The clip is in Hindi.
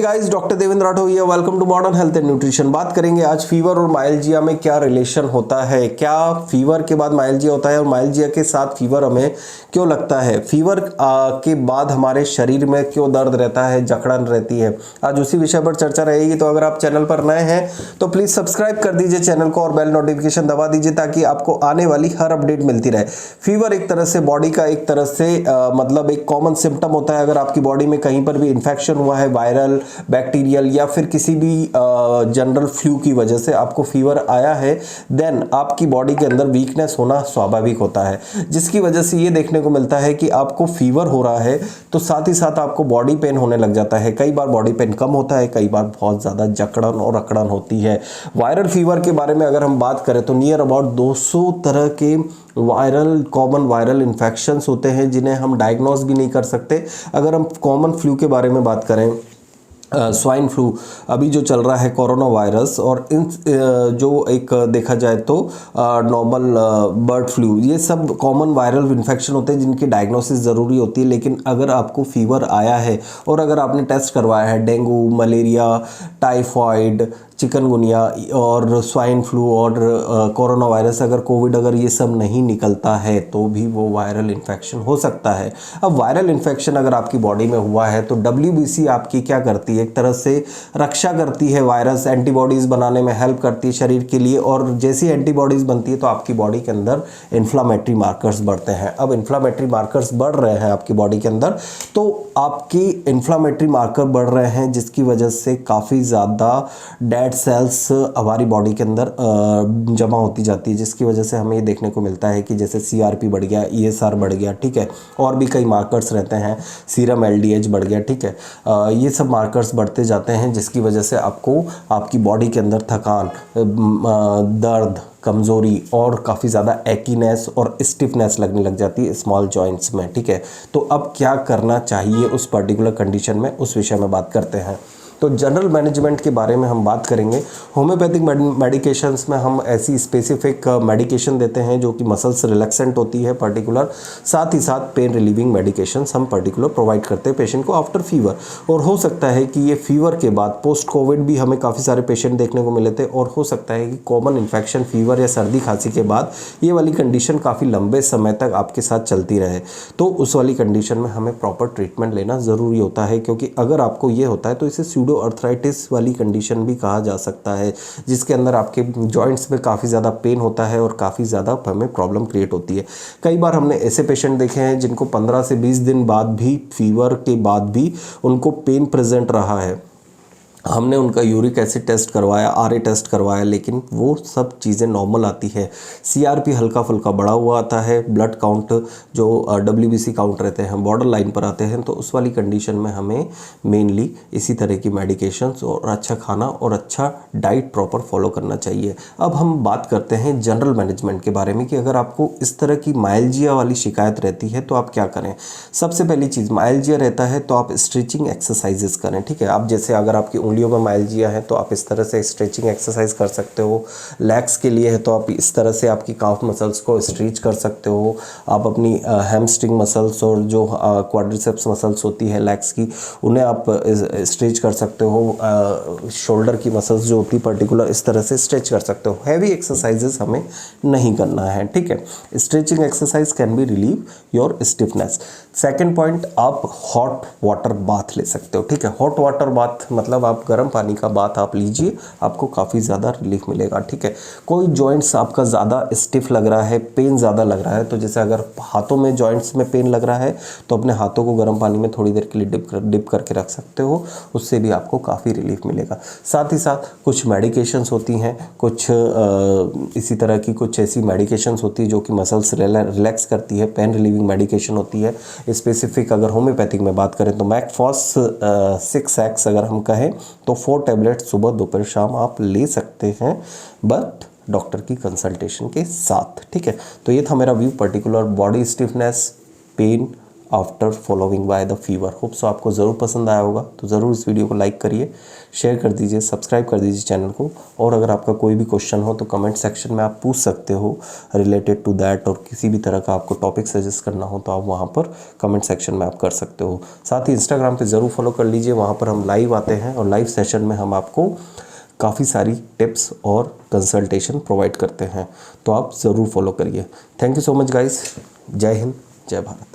Guys, doctor Devendra Rathore here. Welcome to modern health and nutrition. बात करेंगे आज फीवर और माइल्जिया में क्या रिलेशन होता है, क्या फीवर के बाद माइल्जिया होता है और माइल्जिया के साथ फीवर हमें क्यों लगता है, फीवर के बाद हमारे शरीर में क्यों दर्द रहता है, जकड़न रहती है। आज उसी विषय पर चर्चा रहेगी। तो अगर आप चैनल पर नए हैं तो प्लीज सब्सक्राइब कर दीजिए चैनल को और बेल नोटिफिकेशन दबा दीजिए ताकि आपको आने वाली हर अपडेट मिलती रहे। फीवर एक तरह से बॉडी का एक तरह से मतलब एक कॉमन सिम्टम होता है। अगर आपकी बॉडी में कहीं पर भी इन्फेक्शन हुआ है, वायरल, बैक्टीरियल या फिर किसी भी जनरल फ्लू की वजह से आपको फीवर आया है, देन आपकी बॉडी के अंदर वीकनेस होना स्वाभाविक होता है, जिसकी वजह से ये देखने को मिलता है कि आपको फीवर हो रहा है तो साथ ही साथ आपको बॉडी पेन होने लग जाता है। कई बार बॉडी पेन कम होता है, कई बार बहुत ज़्यादा जकड़न और अकड़न होती है। वायरल फीवर के बारे में अगर हम बात करें तो नियर अबाउट 200 तरह के वायरल कॉमन वायरल इन्फेक्शंस होते हैं जिन्हें हम डायग्नोस भी नहीं कर सकते। अगर हम कॉमन फ्लू के बारे में बात करें, स्वाइन फ्लू, अभी जो चल रहा है कोरोना वायरस, और इन जो एक देखा जाए तो नॉर्मल बर्ड फ्लू, ये सब कॉमन वायरल इन्फेक्शन होते हैं जिनकी डायग्नोसिस ज़रूरी होती है। लेकिन अगर आपको फीवर आया है और अगर आपने टेस्ट करवाया है डेंगू, मलेरिया, टाइफॉइड, चिकनगुनिया और स्वाइन फ्लू और कोरोना वायरस, अगर कोविड, अगर ये सब नहीं निकलता है तो भी वो वायरल इन्फेक्शन हो सकता है। अब वायरल इन्फेक्शन अगर आपकी बॉडी में हुआ है तो WBC आपकी क्या करती है, एक तरह से रक्षा करती है। वायरस एंटीबॉडीज़ बनाने में हेल्प करती है शरीर के लिए, और जैसी एंटीबॉडीज़ बनती है तो आपकी बॉडी के अंदर इन्फ्लामेटरी मार्कर्स बढ़ते हैं। अब इन्फ्लामेटरी मार्कर्स बढ़ रहे हैं आपकी बॉडी के अंदर, तो आपकी इन्फ्लामेटरी मार्कर बढ़ रहे हैं जिसकी वजह से काफ़ी ज़्यादा डेड सेल्स हमारी बॉडी के अंदर जमा होती जाती है, जिसकी वजह से हमें ये देखने को मिलता है कि जैसे CRP बढ़ गया, ESR बढ़ गया, ठीक है, और भी कई मार्कर्स रहते हैं, सीरम LDH बढ़ गया, ठीक है। ये सब मार्कर्स बढ़ते जाते हैं जिसकी वजह से आपको आपकी बॉडी के अंदर थकान, दर्द, कमज़ोरी और काफ़ी ज़्यादा एक्कीनेस और स्टिफनेस लगने लग जाती है स्मॉल जॉइंट्स में, ठीक है। तो अब क्या करना चाहिए उस पर्टिकुलर कंडीशन में, उस विषय में बात करते हैं। तो जनरल मैनेजमेंट के बारे में हम बात करेंगे। होम्योपैथिक मेडिकेशंस में हम ऐसी स्पेसिफिक मेडिकेशन देते हैं जो कि मसल्स रिलैक्सेंट होती है पर्टिकुलर, साथ ही साथ पेन रिलीविंग मेडिकेशंस हम पर्टिकुलर प्रोवाइड करते हैं पेशेंट को आफ्टर फीवर। और हो सकता है कि ये फीवर के बाद पोस्ट कोविड भी हमें काफ़ी सारे पेशेंट देखने को मिले थे, और हो सकता है कि कॉमन इन्फेक्शन, फीवर या सर्दी खांसी के बाद ये वाली कंडीशन काफ़ी लंबे समय तक आपके साथ चलती रहे। तो उस वाली कंडीशन में हमें प्रॉपर ट्रीटमेंट लेना ज़रूरी होता है, क्योंकि अगर आपको ये होता है तो इसे सूडो अर्थराइटिस वाली कंडीशन भी कहा जा सकता है, जिसके अंदर आपके जॉइंट्स में काफ़ी ज़्यादा पेन होता है और काफ़ी ज़्यादा हमें प्रॉब्लम क्रिएट होती है। कई बार हमने ऐसे पेशेंट देखे हैं जिनको 15 से 20 दिन बाद भी, फीवर के बाद भी उनको पेन प्रेजेंट रहा है। हमने उनका यूरिक एसिड टेस्ट करवाया, RA टेस्ट करवाया, लेकिन वो सब चीज़ें नॉर्मल आती है। CRP हल्का फुल्का बढ़ा हुआ आता है, ब्लड काउंट जो WBC काउंट रहते हैं बॉर्डर लाइन पर आते हैं। तो उस वाली कंडीशन में हमें मेनली इसी तरह की मेडिकेशंस और अच्छा खाना और अच्छा डाइट प्रॉपर फॉलो करना चाहिए। अब हम बात करते हैं जनरल मैनेजमेंट के बारे में कि अगर आपको इस तरह की माइल्जिया वाली शिकायत रहती है तो आप क्या करें। सबसे पहली चीज़, माइल्जिया रहता है तो आप स्ट्रेचिंग एक्सरसाइजेस करें, ठीक है। आप जैसे अगर आपकी उंगलियों में माइल्जिया है तो आप इस तरह से स्ट्रेचिंग एक्सरसाइज कर सकते हो। लेग्स के लिए है तो आप इस तरह से आपकी काफ मसल्स को स्ट्रेच कर सकते हो। आप अपनी हैमस्ट्रिंग मसल्स और जो क्वाड्रिसेप्स मसल्स होती है लेग्स की, उन्हें आप स्ट्रेच कर सकते हो। शोल्डर की मसल्स जो होती है पर्टिकुलर इस तरह से स्ट्रेच कर सकते हो। हैवी एक्सरसाइजेस हमें नहीं करना है, ठीक है। Stretching exercise can be relieve your stiffness. Second point, आप हॉट वाटर बाथ ले सकते हो, ठीक है। हॉट वाटर बाथ मतलब आप गर्म पानी का बाथ आप लीजिए, आपको काफ़ी ज़्यादा रिलीफ मिलेगा, ठीक है। कोई जॉइंट्स आपका ज़्यादा स्टिफ लग रहा है, पेन ज़्यादा लग रहा है, तो जैसे अगर हाथों में जॉइंट्स में पेन लग रहा है तो अपने हाथों को गर्म पानी में थोड़ी देर के लिए डिप करके रख सकते हो, उससे भी आपको काफ़ी रिलीफ मिलेगा। साथ ही साथ कुछ मेडिकेशंस होती हैं, कुछ इसी तरह की कुछ ऐसी मेडिकेशंस होती है जो कि मसल्स रिलैक्स करती है, पेन रिलीविंग मेडिकेशन होती है। स्पेसिफिक अगर होम्योपैथिक में बात करें तो मैकफॉस 6X अगर हम कहें तो 4 टैबलेट सुबह दोपहर शाम आप ले सकते हैं, बट डॉक्टर की कंसल्टेशन के साथ, ठीक है। तो ये था मेरा view particular body stiffness, pain, after following by the fever. Hope so आपको ज़रूर पसंद आया होगा, तो ज़रूर इस वीडियो को लाइक करिए, शेयर कर दीजिए, सब्सक्राइब कर दीजिए चैनल को। और अगर आपका कोई भी क्वेश्चन हो तो कमेंट सेक्शन में आप पूछ सकते हो रिलेटेड टू दैट, और किसी भी तरह का आपको टॉपिक सजेस्ट करना हो तो आप वहाँ पर कमेंट सेक्शन में आप कर सकते हो। साथ ही इंस्टाग्राम पे ज़रूर फॉलो कर लीजिए, वहाँ पर हम लाइव आते हैं और लाइव सेशन में हम आपको काफ़ी सारी टिप्स और कंसल्टेशन प्रोवाइड करते हैं, तो आप ज़रूर फॉलो करिए। Thank you so much guys. जय हिंद, जय भारत।